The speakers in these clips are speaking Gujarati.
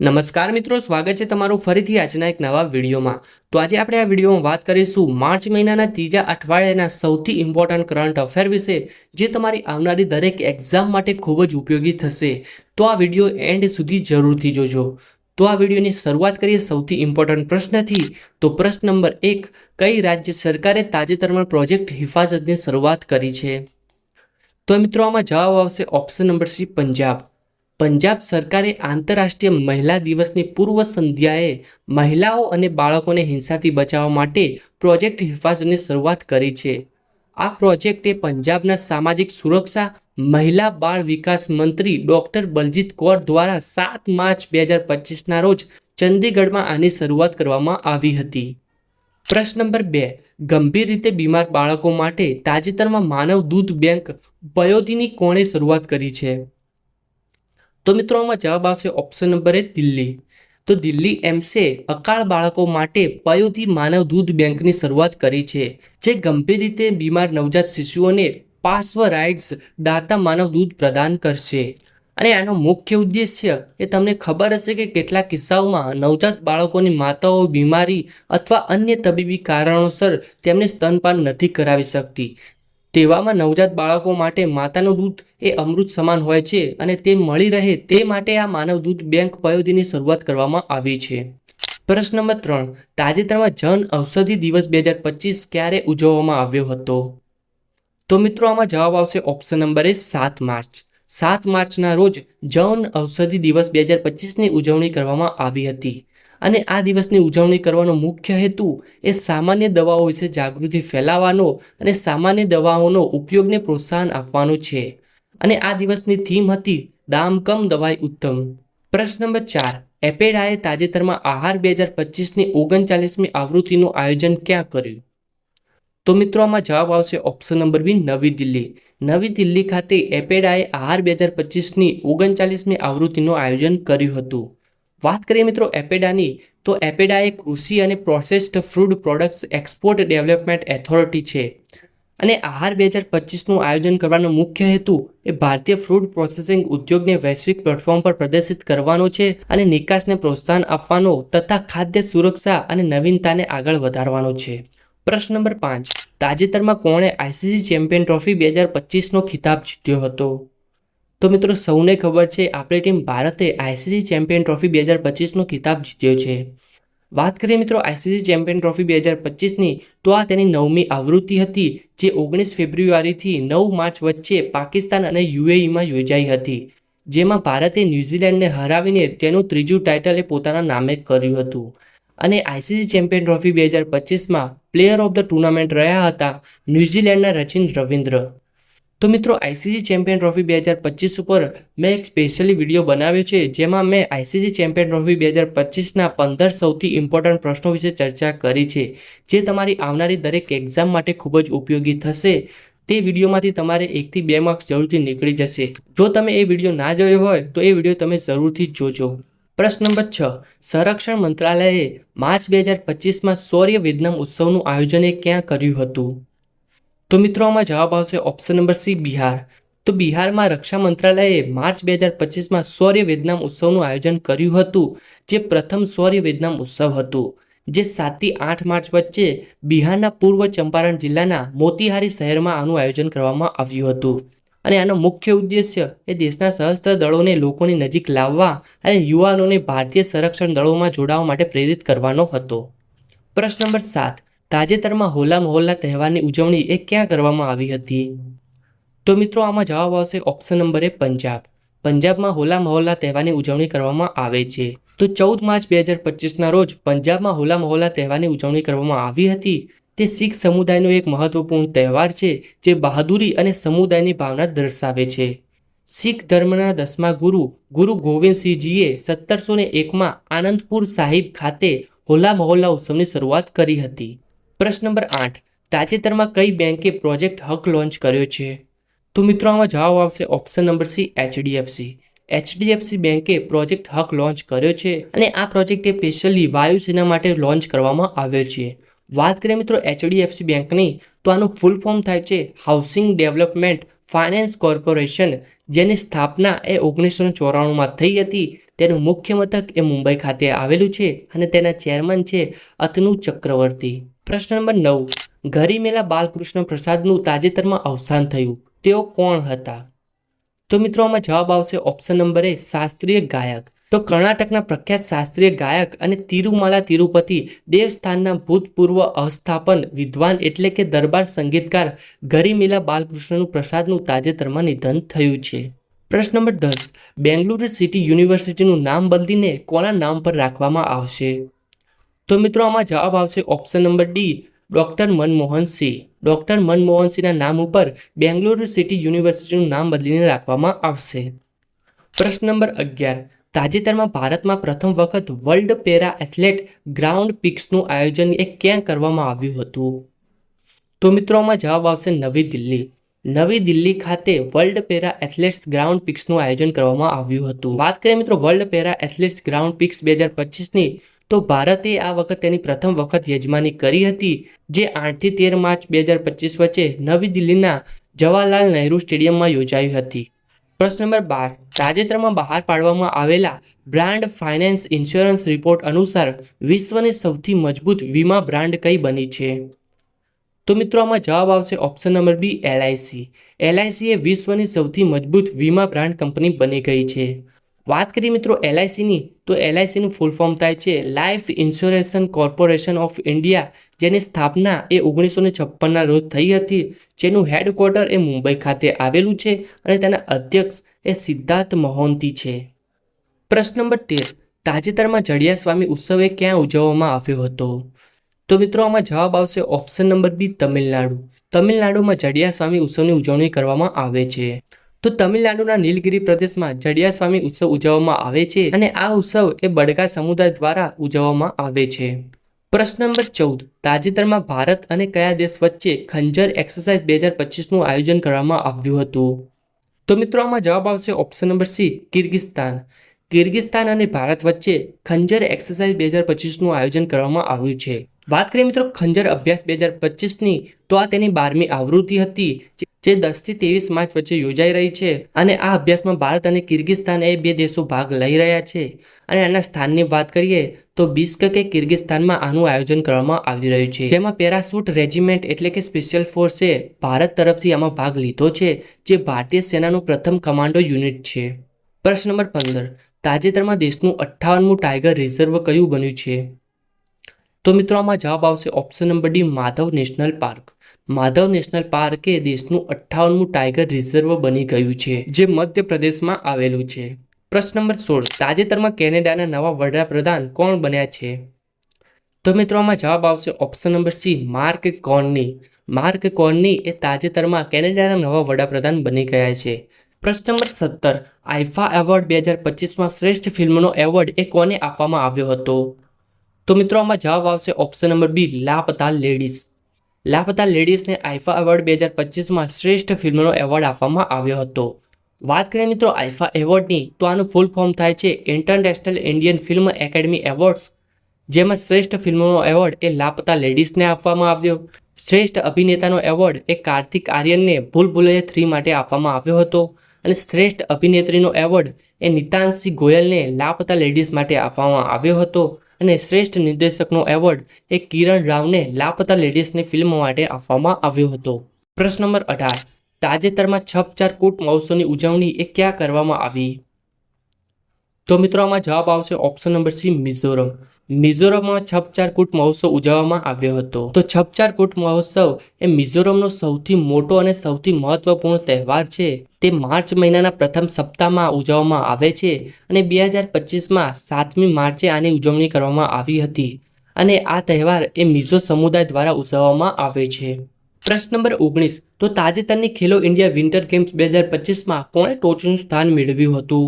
નમસ્કાર મિત્રો, સ્વાગત છે તમારું ફરીથી આજના એક નવા વિડીયોમાં। તો આજે આપણે આ વિડીયોમાં વાત કરીશું માર્ચ મહિનાના ત્રીજા અઠવાડિયાના સૌથી ઇમ્પોર્ટન્ટ કરંટ અફેર વિશે, જે તમારી આવનારી દરેક એક્ઝામ માટે ખૂબ જ ઉપયોગી થશે। તો આ વિડીયો એન્ડ સુધી જરૂરથી જોજો। તો આ વિડીયોની શરૂઆત કરીએ સૌથી ઇમ્પોર્ટન્ટ પ્રશ્નથી। તો પ્રશ્ન નંબર 1, કઈ રાજ્ય સરકારે તાજેતરમાં પ્રોજેક્ટ હિફાજતની શરૂઆત કરી છે? તો મિત્રો આમાં જવાબ આવશે option number C, Punjab. Punjab સરકારે આંતરરાષ્ટ્રીય મહિલા દિવસની પૂર્વ સંધ્યાએ મહિલાઓ અને બાળકોને હિંસાથી બચાવવા માટે પ્રોજેક્ટ હિફાજતની શરૂઆત કરી છે। આ પ્રોજેક્ટે પંજાબના સામાજિક સુરક્ષા મહિલા બાળ વિકાસ મંત્રી ડોક્ટર બલજીત કૌર દ્વારા 7 માર્ચ 2025ના રોજ ચંદીગઢમાં આની શરૂઆત કરવામાં આવી હતી। પ્રશ્ન નંબર 2, ગંભીર રીતે બીમાર બાળકો માટે તાજેતરમાં માનવ દૂધ બેંક પયોધીની કોણે શરૂઆત કરી છે? તો મિત્રો આમાં જવાબ આવશે ઓપ્શન નંબર એ, દિલ્હી। તો દિલ્હી એમ્સે અકાળ બાળકો માટે પયોધી માનવ દૂધ બેંકની શરૂઆત કરી છે, જે ગંભીર રીતે બીમાર નવજાત શિશુઓને પાર્શ્વરાઇટ્સ દાતા માનવ દૂધ પ્રદાન કરશે। અને આનો મુખ્ય ઉદ્દેશ્ય એ તમને ખબર હશે કે કેટલાક કિસ્સાઓમાં નવજાત બાળકોની માતાઓ બીમારી અથવા અન્ય તબીબી કારણોસર તેમને સ્તનપાન નથી કરાવી શકતી। તેવામાં નવજાત બાળકો માટે માતાનું દૂધ એ અમૃત સમાન હોય છે, અને તે મળી રહે તે માટે આ માનવ દૂધ બેંક પયોધીની શરૂઆત કરવામાં આવી છે। પ્રશ્ન નંબર 3, તાજેતરમાં જન ઔષધિ દિવસ 2025 ક્યારે ઉજવવામાં આવ્યો હતો? તો મિત્રો આમાં જવાબ આવશે ઓપ્શન નંબર એ, 7 માર્ચ। 7 માર્ચના રોજ જન ઔષધિ દિવસ 2025ની ઉજવણી કરવામાં આવી હતી, અને આ દિવસની ઉજવણી કરવાનો મુખ્ય હેતુ એ સામાન્ય દવાઓ વિશે જાગૃતિ ફેલાવવાનો અને સામાન્ય દવાઓનો ઉપયોગને પ્રોત્સાહન આપવાનો છે। અને આ દિવસની થીમ હતી દામ કમ દવાઈ ઉત્તમ। પ્રશ્ન નંબર 4, એપેડાએ તાજેતરમાં આહાર 2025ની 39મી આવૃત્તિનું આયોજન ક્યાં કર્યું? તો મિત્રો આમાં જવાબ આવશે ઓપ્શન નંબર બી, નવી દિલ્હી। નવી દિલ્હી ખાતે એપેડાએ આહાર 2025ની 39મી આવૃત્તિનું આયોજન કર્યું હતું। વાત કરીએ મિત્રો એપેડાની, તો એપેડા એ કૃષિ અને processed food products export development authority છે, અને આહાર 2025નું આયોજન કરવાનો મુખ્ય હેતુ એ ભારતીય ફૂડ પ્રોસેસિંગ ઉદ્યોગને વૈશ્વિક પ્લેટફોર્મ પર પ્રદર્શિત કરવાનો છે, અને નિકાસને પ્રોત્સાહન આપવાનો તથા ખાદ્ય સુરક્ષા અને નવીનતાને આગળ વધારવાનો છે। પ્રશ્ન નંબર 5, તાજેતરમાં કોણે આઈસીસી ચેમ્પિયન ટ્રોફી 2025નો ખિતાબ જીત્યો હતો? તો મિત્રો સૌને ખબર છે, આપણી ટીમ ભારતે આઈસીસી ચેમ્પિયન ટ્રોફી 2025નો ખિતાબ જીત્યો છે। વાત કરીએ મિત્રો આઈસીસી ચેમ્પિયન ટ્રોફી 2025ની, તો આ તેની 9મી આવૃત્તિ હતી, જે 19 ફેબ્રુઆરીથી 9 માર્ચ વચ્ચે પાકિસ્તાન અને યુએઈમાં યોજાઈ હતી, જેમાં ભારતે ન્યૂઝીલેન્ડને હરાવીને તેનું ત્રીજું ટાઇટલ એ પોતાના નામે કર્યું હતું। અને આઈસીસી ચેમ્પિયન ટ્રોફી 2025માં પ્લેયર ઓફ ધ ટુર્નામેન્ટ રહ્યા હતા ન્યૂઝીલેન્ડના રચિન રવિન્દ્ર। તો મિત્રો આઈસીસી ચેમ્પિયન ટ્રોફી 2025 ઉપર મેં એક સ્પેશિયલી વિડીયો બનાવ્યો છે, જેમાં મેં આઈસીસી ચેમ્પિયન ટ્રોફી 2025ના 15 સૌથી ઇમ્પોર્ટન્ટ પ્રશ્નો વિશે ચર્ચા કરી છે, જે તમારી આવનારી દરેક એક્ઝામ માટે ખૂબ જ ઉપયોગી થશે। તે વિડીયોમાંથી તમારે 1 થી 2 માર્ક્સ જરૂરથી નીકળી જશે। જો તમે એ વિડીયો ના જોયો હોય તો એ વિડીયો તમે જરૂરથી જોજો। પ્રશ્ન નંબર 6, સંરક્ષણ મંત્રાલયે માર્ચ 2025માં શૌર્ય વિજ્ઞાન ઉત્સવનું આયોજન ક્યાં કર્યું હતું? તો મિત્રો આમાં જવાબ આવશે ઓપ્શન નંબર સી, બિહાર। તો બિહારમાં રક્ષા મંત્રાલયે માર્ચ 2025માં શૌર્ય વિજ્ઞાન ઉત્સવનું આયોજન કર્યું હતું, જે પ્રથમ શૌર્ય વિજ્ઞાન ઉત્સવ હતું, જે 7 થી 8 માર્ચ વચ્ચે બિહારના પૂર્વ ચંપારણ જિલ્લાના મોતીહારી શહેરમાં આનું આયોજન કરવામાં આવ્યું હતું। અને આનો મુખ્ય ઉદ્દેશ્ય એ દેશના સશસ્ત્ર દળોને લોકોની નજીક લાવવા અને યુવાનોને ભારતીય સંરક્ષણ દળોમાં જોડાવા માટે પ્રેરિત કરવાનો હતો। પ્રશ્ન નંબર 7, તાજેતરમાં હોલા મહોલ્લા તહેવારની ઉજવણી એ ક્યાં કરવામાં આવી હતી? તો મિત્રો આમાં જવાબ આવશે ઓપ્શન નંબર એ, પંજાબ। પંજાબમાં હોલા મહોલ્લા તહેવારની ઉજવણી કરવામાં આવે છે। તો 14 માર્ચ 2025ના રોજ પંજાબમાં હોલા મહોલ્લા તહેવારની ઉજવણી કરવામાં આવી હતી। તે શીખ સમુદાયનો એક મહત્વપૂર્ણ તહેવાર છે, જે બહાદુરી અને સમુદાયની ભાવના દર્શાવે છે। શીખ ધર્મના 10મા ગુરુ ગોવિંદસિંહજીએ 1701માં આનંદપુર સાહિબ ખાતે હોલા મહોલ્લા ઉત્સવની શરૂઆત કરી હતી। પ્રશ્ન નંબર 8, તાજેતરમાં કઈ બેંકે પ્રોજેક્ટ હક લોન્ચ કર્યો છે? તો મિત્રો આમાં જવાબ આવશે option number C, HDFC. HDFC બેંકે પ્રોજેક્ટ હક લોન્ચ કર્યો છે, અને આ પ્રોજેક્ટ સ્પેશિયલી વાયુસેના માટે લોન્ચ કરવામાં આવ્યો છે। વાત કરીએ મિત્રો એચડીએફસી બેંકની, તો આનું ફૂલ ફોર્મ થાય છે હાઉસિંગ ડેવલપમેન્ટ ફાઇનાન્સ કોર્પોરેશન, જેની સ્થાપના એ 1994માં થઈ હતી। તેનું મુખ્ય મથક એ મુંબઈ ખાતે આવેલું છે અને તેના ચેરમેન છે અતનુ ચક્રવર્તી. પ્રશ્ન નંબર 9. ગરિમેલા બાલકૃષ્ણ પ્રસાદનું તાજેતરમાં અવસાન થયું. તેઓ કોણ હતા? તો મિત્રો આમાં જવાબ આવશે ઓપ્શન નંબર એ શાસ્ત્રીય ગાયક. તો કર્ણાટકના પ્રખ્યાત શાસ્ત્રીય ગાયક અને તિરુમાલા તિરુપતિ દેવસ્થાનના ભૂતપૂર્વ અસ્થાપન વિદ્વાન એટલે કે દરબાર સંગીતકાર ગરિમેલા બાલકૃષ્ણ પ્રસાદનું તાજેતરમાં નિધન થયું છે. પ્રશ્ન નંબર 10. બેંગલુરુ સિટી યુનિવર્સિટીનું નામ બદલીને કોના નામ પર રાખવામાં આવશે? તો મિત્રો આમાં જવાબ આવશે option number D doctor Manmohan Singh. Doctor Manmohan સિંહના નામ ઉપર બેંગલુરુ સિટી યુનિવર્સિટીનું નામ બદલીને રાખવામાં આવશે. પ્રશ્ન નંબર 11. તાજેતરમાં ભારતમાં પ્રથમ વખત વર્લ્ડ પેરા એથ્લેટ ગ્રાઉન્ડ પિક્સનું આયોજન ક્યાં કરવામાં આવ્યું હતું? તો મિત્રો આમાં જવાબ આવશે નવી દિલ્હી. નવી દિલ્હી ખાતે વર્લ્ડ પેરા એથ્લેટ્સ ગ્રાઉન્ડ પિક્સનું આયોજન કરવામાં આવ્યું હતું. વાત કરીએ મિત્રો world para athletes grand prix 2025ની, તો ભારતે આ વખત તેની પ્રથમ વખત યજમાની કરી હતી, જે 8 થી 13 માર્ચ 2025 વચ્ચે નવી દિલ્હીના જવાહરલાલ નહેરુ સ્ટેડિયમમાં યોજાઈ હતી. પ્રશ્ન નંબર 12. તાજેતરમાં બહાર પાડવામાં આવેલા બ્રાન્ડ ફાઇનાન્સ ઇન્સ્યોરન્સ રિપોર્ટ અનુસાર વિશ્વની સૌથી મજબૂત વીમા બ્રાન્ડ કઈ બની છે? તો મિત્રો આમાં જવાબ આવશે option number B LIC. LIC એ વિશ્વની સૌથી મજબૂત વીમા બ્રાન્ડ કંપની બની ગઈ છે. વાત કરીએ મિત્રો એલઆઈસીની, તો એલઆઈસીનું ફૂલ ફોર્મ થાય છે life insurance corporation of India, જેની સ્થાપના એ 1956ના રોજ થઈ હતી, જેનું હેડક્વાર્ટર એ મુંબઈ ખાતે આવેલું છે અને તેના અધ્યક્ષ એ સિદ્ધાર્થ મોહંતી છે. પ્રશ્ન નંબર 13. તાજેતરમાં જડિયા સ્વામી ઉત્સવ એ ક્યાં ઉજવવામાં આવ્યો હતો? તો મિત્રો આમાં જવાબ આવશે ઓપ્શન નંબર બી તમિલનાડુ. તમિલનાડુમાં જડિયા સ્વામી ઉત્સવની ઉજવણી કરવામાં આવે છે. તો તમિલનાડુના નીલગિરી પ્રદેશમાં જડિયા સ્વામી ઉત્સવ ઉજવવામાં આવે છે અને આ ઉત્સવ એ બડગા સમુદાય દ્વારા ઉજવવામાં આવે છે. પ્રશ્ન નંબર 14. તાજેતરમાં ભારત અને કયા દેશ વચ્ચે ખંજર એક્સરસાઇઝ 2025નું આયોજન કરવામાં આવ્યું હતું? તો મિત્રો આમાં જવાબ આવશે ઓપ્શન નંબર સી કિર્ગિસ્તાન. કિર્ગિસ્તાન અને ભારત વચ્ચે ખંજર એક્સરસાઇઝ 2025નું આયોજન કરવામાં આવ્યું છે. વાત કરીએ મિત્રો ખંજર અભ્યાસ 2025ની, તો આ તેની 12મી આવૃત્તિ હતી, જે 10 થી 23 માર્ચ વચ્ચે યોજાઈ રહી છે અને આ અભ્યાસમાં ભારત અને કિર્ગિસ્તાન એ બે દેશો ભાગ લઈ રહ્યા છે. અને આના સ્થાનની વાત કરીએ તો બિશ્કેક કિર્ગિસ્તાનમાં આનું આયોજન કરવામાં આવી રહ્યું છે, જેમાં પેરાશૂટ રેજિમેન્ટ એટલે કે સ્પેશિયલ ફોર્સે ભારત તરફથી આમાં ભાગ લીધો છે, જે ભારતીય સેનાનું પ્રથમ કમાન્ડો યુનિટ છે. પ્રશ્ન નંબર 15. તાજેતરમાં દેશનું 58મું ટાઈગર રિઝર્વ કયું બન્યું છે? તો મિત્રો આમાં જવાબ આવશે option number D Madhav national park. Madhav national park એ દેશનું 58મું ટાઈગર રિઝર્વ બની ગયું છે, જે મધ્યપ્રદેશમાં આવેલું છે. પ્રશ્ન નંબર 16. તાજેતરમાં કેનેડાના નવા વડાપ્રધાન કોણ બન્યા છે? તો મિત્રો આમાં જવાબ આવશે option number C Mark Carney. Mark Carney એ તાજેતરમાં કેનેડાના નવા વડાપ્રધાન બની ગયા છે. પ્રશ્ન નંબર 17. આઈફા એવોર્ડ 2025માં શ્રેષ્ઠ ફિલ્મનો એવોર્ડ એ કોને આપવામાં આવ્યો હતો? તો મિત્રો આમાં જવાબ આવશે ઓપ્શન નંબર બી લાપતા લેડીઝ. લાપતા લેડીઝને આઈફા એવોર્ડ 2025માં શ્રેષ્ઠ ફિલ્મનો એવોર્ડ આપવામાં આવ્યો હતો. વાત કરીએ મિત્રો આઈફા એવોર્ડની, તો આનું ફૂલ ફોર્મ થાય છે international Indian film academy awards, જેમાં શ્રેષ્ઠ ફિલ્મનો એવોર્ડ એ લાપતા લેડીઝને આપવામાં આવ્યો. શ્રેષ્ઠ અભિનેતાનો એવોર્ડ એ કાર્તિક આર્યનને ભૂલ ભુલૈયા 3 માટે આપવામાં આવ્યો હતો અને શ્રેષ્ઠ અભિનેત્રીનો એવોર્ડ એ નિતાંશી ગોયલને લાપતા લેડીઝ માટે આપવામાં આવ્યો હતો અને શ્રેષ્ઠ નિર્દેશકનો એવોર્ડ એ કિરણ રાવને લાપતા લેડીઝની ફિલ્મ માટે આપવામાં આવ્યો હતો. પ્રશ્ન નંબર 18. તાજેતરમાં છપચારકૂટ મહોત્સવની ઉજવણી એ ક્યાં કરવામાં આવી? તો મિત્રો આમાં જવાબ આવશે ઓપ્શન નંબર સી મિઝોરમ. મિઝોરમમાં છપચારકૂટ મહોત્સવ ઉજવવામાં આવ્યો હતો. તો છપચારકૂટ મહોત્સવ એ મિઝોરમનો સૌથી મોટો અને સૌથી મહત્વપૂર્ણ તહેવાર છે. તે માર્ચ મહિનાના પ્રથમ સપ્તાહમાં ઉજવવામાં આવે છે અને 2025માં 7મી માર્ચે આની ઉજવણી કરવામાં આવી હતી અને આ તહેવાર એ મિઝો સમુદાય દ્વારા ઉજવવામાં આવે છે. પ્રશ્ન નંબર 19. તો તાજેતરની ખેલો ઇન્ડિયા વિન્ટર ગેમ્સ 2025માં કોણે ટોચનું સ્થાન મેળવ્યું હતું?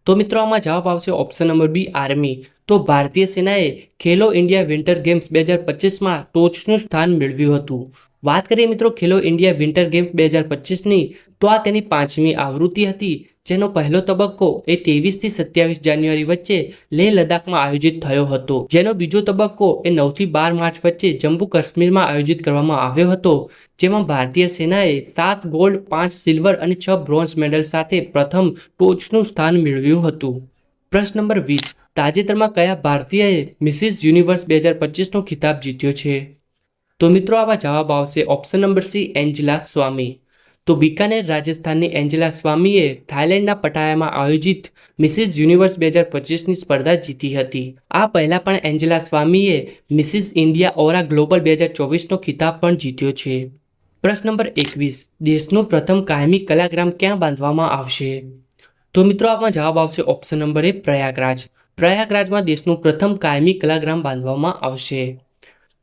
તો મિત્રો આમાં જવાબ આવશે ઓપ્શન નંબર બી આર્મી. તો ભારતીય સેનાએ ખેલો ઇન્ડિયા વિન્ટર ગેમ્સ 2025માં ટોચનું સ્થાન મેળવ્યું હતું. વાત કરીએ મિત્રો ખેલો ઇન્ડિયા વિન્ટર ગેમ્સ 2025ની, તો આ તેની 5મી આવૃત્તિ હતી, જેનો પહેલો તબક્કો એ 23 થી 27 જાન્યુઆરી વચ્ચે લેહ લદ્દાખમાં આયોજિત થયો હતો, જેનો બીજો તબક્કો એ 9 થી 12 માર્ચ વચ્ચે જમ્મુ કાશ્મીરમાં આયોજિત કરવામાં આવ્યો હતો, જેમાં ભારતીય સેનાએ 7 ગોલ્ડ, 5 સિલ્વર અને 6 બ્રોન્ઝ મેડલ સાથે પ્રથમ ટોચનું સ્થાન મેળવ્યું હતું. પ્રશ્ન નંબર 20, તાજેતરમાં કયા ભારતીયએ મિસિસ યુનિવર્સ 2025નો ખિતાબ જીત્યો છે? તો મિત્રો આવા જવાબ આવશે ઓપ્શન નંબર સી, એન્જેલા સ્વામી. તો બિકાનેર રાજસ્થાનની એન્જેલા સ્વામીએ થાઇલેન્ડના પટાયામાં આયોજિત મિસિસ યુનિવર્સ 2025ની સ્પર્ધા જીતી હતી. આ પહેલા પણ એન્જેલા સ્વામીએ મિસિસ ઇન્ડિયા ઓરા ગ્લોબલ 2024નો ખિતાબ પણ જીત્યો છે. પ્રશ્ન નંબર 21, દેશનું પ્રથમ કાયમી કલાગ્રામ ક્યાં બાંધવામાં આવશે? તો મિત્રો આમાં જવાબ આવશે ઓપ્શન નંબર એ, પ્રયાગરાજ. પ્રયાગરાજમાં દેશનું પ્રથમ કાયમી કલાગ્રામ બાંધવામાં આવશે.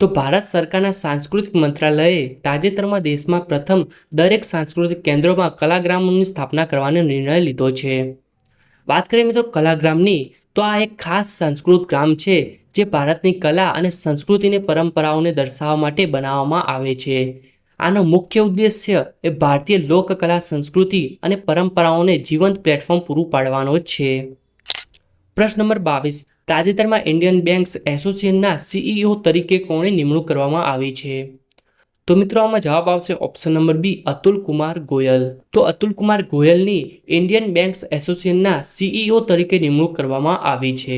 તો ભારત સરકારના સાંસ્કૃતિક મંત્રાલયે તાજેતરમાં દેશમાં પ્રથમ દરેક સાંસ્કૃતિક કેન્દ્રોમાં કલાગ્રામોની સ્થાપના કરવાનો નિર્ણય લીધો છે. વાત કરીએ મિત્રો કલાગ્રામની, તો આ એક ખાસ સંસ્કૃત ગ્રામ છે જે ભારતની કલા અને સંસ્કૃતિની પરંપરાઓને દર્શાવવા માટે બનાવવામાં આવે છે. આનો મુખ્ય ઉદ્દેશ્ય એ ભારતીય લોકકલા, સંસ્કૃતિ અને પરંપરાઓને જીવંત પ્લેટફોર્મ પૂરું પાડવાનો છે. પ્રશ્ન નંબર 22, તાજેતરમાં ઇન્ડિયન બેંક્સ એસોસિએશનના CEO તરીકે કોની નિમણૂક કરવામાં આવી છે? તો મિત્રો આમાં જવાબ આવશે option number B, Atul Kumar Goyal. તો અતુલ કુમાર ગોયલની ઇન્ડિયન બેંક્સ એસોસિએશનના CEO તરીકે નિમણૂક કરવામાં આવી છે.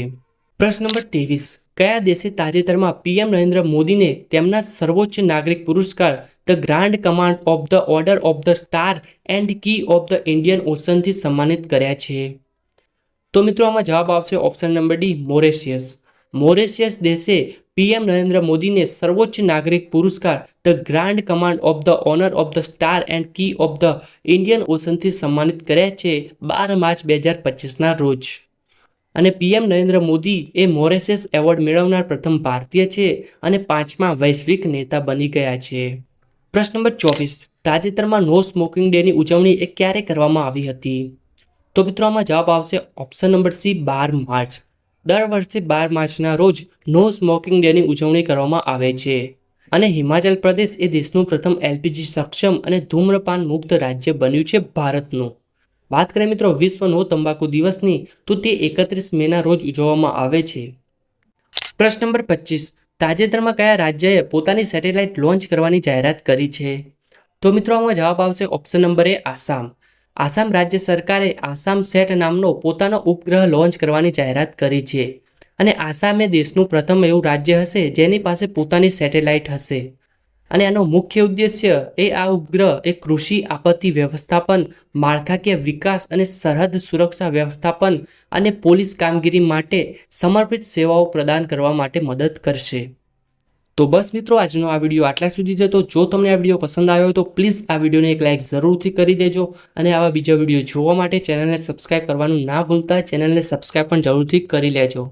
પ્રશ્ન નંબર 23, કયા દેશે તાજેતરમાં PM નરેન્દ્ર મોદીને તેમના સર્વોચ્ચ નાગરિક પુરસ્કાર the grand command of the order of the star and key of the Indian ઓશનથી સન્માનિત કર્યા છે? તો મિત્રો આમાં જવાબ આવશે option number D, Mauritius. Mauritius દેશે PM નરેન્દ્ર મોદીને સર્વોચ્ચ નાગરિક પુરસ્કાર the grand command of the honour of the star and key of the Indian ઓશનથી સન્માનિત કર્યા છે 12 માર્ચ 2025ના રોજ. અને PM નરેન્દ્ર મોદી એ મોરેશિયસ એવોર્ડ મેળવનાર પ્રથમ ભારતીય છે અને 5મા વૈશ્વિક નેતા બની ગયા છે. પ્રશ્ન નંબર 24, તાજેતરમાં નો સ્મોકિંગ ડેની ઉજવણી એ ક્યારે કરવામાં આવી હતી? તો મિત્રો આમાં જવાબ આવશે ઓપ્શન નંબર સી, 12 માર્ચ. દર વર્ષે 12 માર્ચના રોજ નો સ્મોકિંગ ડેની ઉજવણી કરવામાં આવે છે. અને હિમાચલ પ્રદેશ એ દેશનું પ્રથમ LPG સક્ષમ અને ધૂમ્રપાન મુક્ત રાજ્ય બન્યું છે ભારતનું. વાત કરીએ મિત્રો વિશ્વ નો તંબાકુ દિવસની, તો તે 31 મેના રોજ ઉજવવામાં આવે છે. પ્રશ્ન નંબર 25, તાજેતરમાં કયા રાજ્યએ પોતાની સેટેલાઇટ લોન્ચ કરવાની જાહેરાત કરી છે? તો મિત્રો આમાં જવાબ આવશે ઓપ્શન નંબર એ, આસામ. આસામ રાજ્ય સરકારે આસામ સેટ નામનો પોતાનો ઉપગ્રહ લોન્ચ કરવાની જાહેરાત કરી છે. અને આસામ એ દેશનું પ્રથમ એવું રાજ્ય હશે જેની પાસે પોતાની સેટેલાઇટ હશે. અને આનો મુખ્ય ઉદ્દેશ્ય એ આ ઉપગ્રહ એ કૃષિ આપત્તિ વ્યવસ્થાપન, માળખાકીય વિકાસ અને સરહદ સુરક્ષા વ્યવસ્થાપન અને પોલીસ કામગીરી માટે સમર્પિત સેવાઓ પ્રદાન કરવા માટે મદદ કરશે. તો બસ મિત્રો આજનો આ વિડીયો આટલા સુધી જ હતો. જો તમને આ વિડીયો પસંદ આવ્યો તો પ્લીઝ આ વિડીયોને એક લાઇક જરૂરથી કરી દેજો. અને આવા બીજા વિડીયો જોવા માટે ચેનલને સબસ્ક્રાઇબ કરવાનું ના ભૂલતા. ચેનલને સબસ્ક્રાઇબ પણ જરૂરથી કરી લેજો.